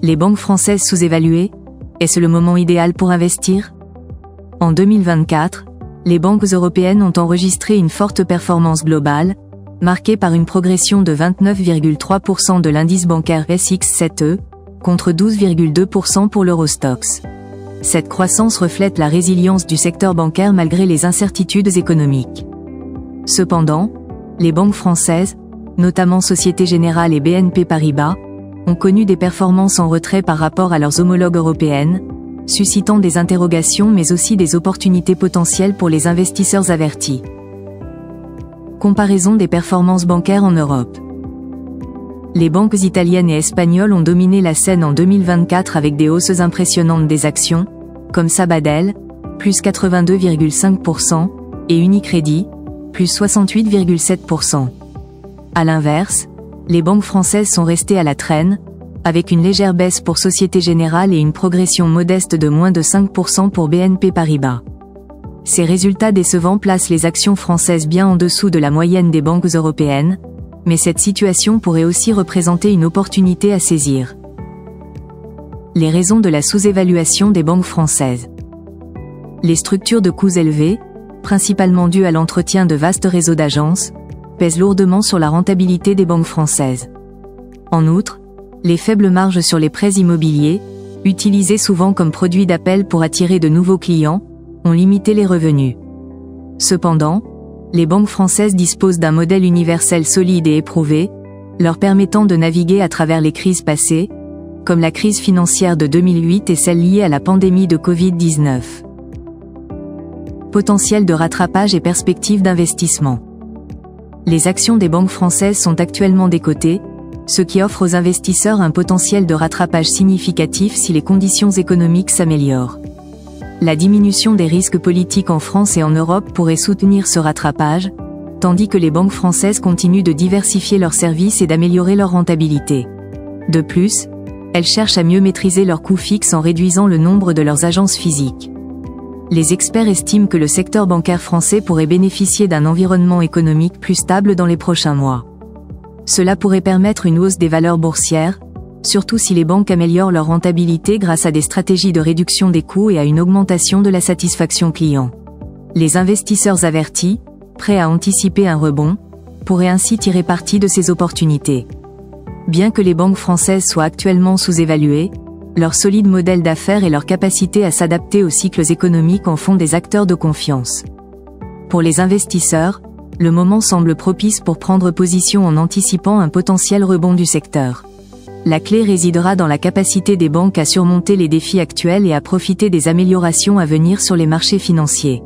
Les banques françaises sous-évaluées? Est-ce le moment idéal pour investir? En 2024, les banques européennes ont enregistré une forte performance globale, marquée par une progression de 29,3% de l'indice bancaire SX7E, contre 12,2% pour l'Eurostoxx. Cette croissance reflète la résilience du secteur bancaire malgré les incertitudes économiques. Cependant, les banques françaises, notamment Société Générale et BNP Paribas, ont connu des performances en retrait par rapport à leurs homologues européennes, suscitant des interrogations mais aussi des opportunités potentielles pour les investisseurs avertis. Comparaison des performances bancaires en Europe. Les banques italiennes et espagnoles ont dominé la scène en 2024 avec des hausses impressionnantes des actions, comme Sabadell, plus 82,5%, et Unicredit, plus 68,7%. À l'inverse, les banques françaises sont restées à la traîne, avec une légère baisse pour Société Générale et une progression modeste de moins de 5% pour BNP Paribas. Ces résultats décevants placent les actions françaises bien en dessous de la moyenne des banques européennes, mais cette situation pourrait aussi représenter une opportunité à saisir. Les raisons de la sous-évaluation des banques françaises. Les structures de coûts élevés, principalement dues à l'entretien de vastes réseaux d'agences, pèsent lourdement sur la rentabilité des banques françaises. En outre, les faibles marges sur les prêts immobiliers, utilisés souvent comme produit d'appel pour attirer de nouveaux clients, ont limité les revenus. Cependant, les banques françaises disposent d'un modèle universel solide et éprouvé, leur permettant de naviguer à travers les crises passées, comme la crise financière de 2008 et celle liée à la pandémie de Covid-19. Potentiel de rattrapage et perspectives d'investissement. Les actions des banques françaises sont actuellement décotées, ce qui offre aux investisseurs un potentiel de rattrapage significatif si les conditions économiques s'améliorent. La diminution des risques politiques en France et en Europe pourrait soutenir ce rattrapage, tandis que les banques françaises continuent de diversifier leurs services et d'améliorer leur rentabilité. De plus, elles cherchent à mieux maîtriser leurs coûts fixes en réduisant le nombre de leurs agences physiques. Les experts estiment que le secteur bancaire français pourrait bénéficier d'un environnement économique plus stable dans les prochains mois. Cela pourrait permettre une hausse des valeurs boursières, surtout si les banques améliorent leur rentabilité grâce à des stratégies de réduction des coûts et à une augmentation de la satisfaction client. Les investisseurs avertis, prêts à anticiper un rebond, pourraient ainsi tirer parti de ces opportunités. Bien que les banques françaises soient actuellement sous-évaluées, leur solide modèle d'affaires et leur capacité à s'adapter aux cycles économiques en font des acteurs de confiance. Pour les investisseurs, le moment semble propice pour prendre position en anticipant un potentiel rebond du secteur. La clé résidera dans la capacité des banques à surmonter les défis actuels et à profiter des améliorations à venir sur les marchés financiers.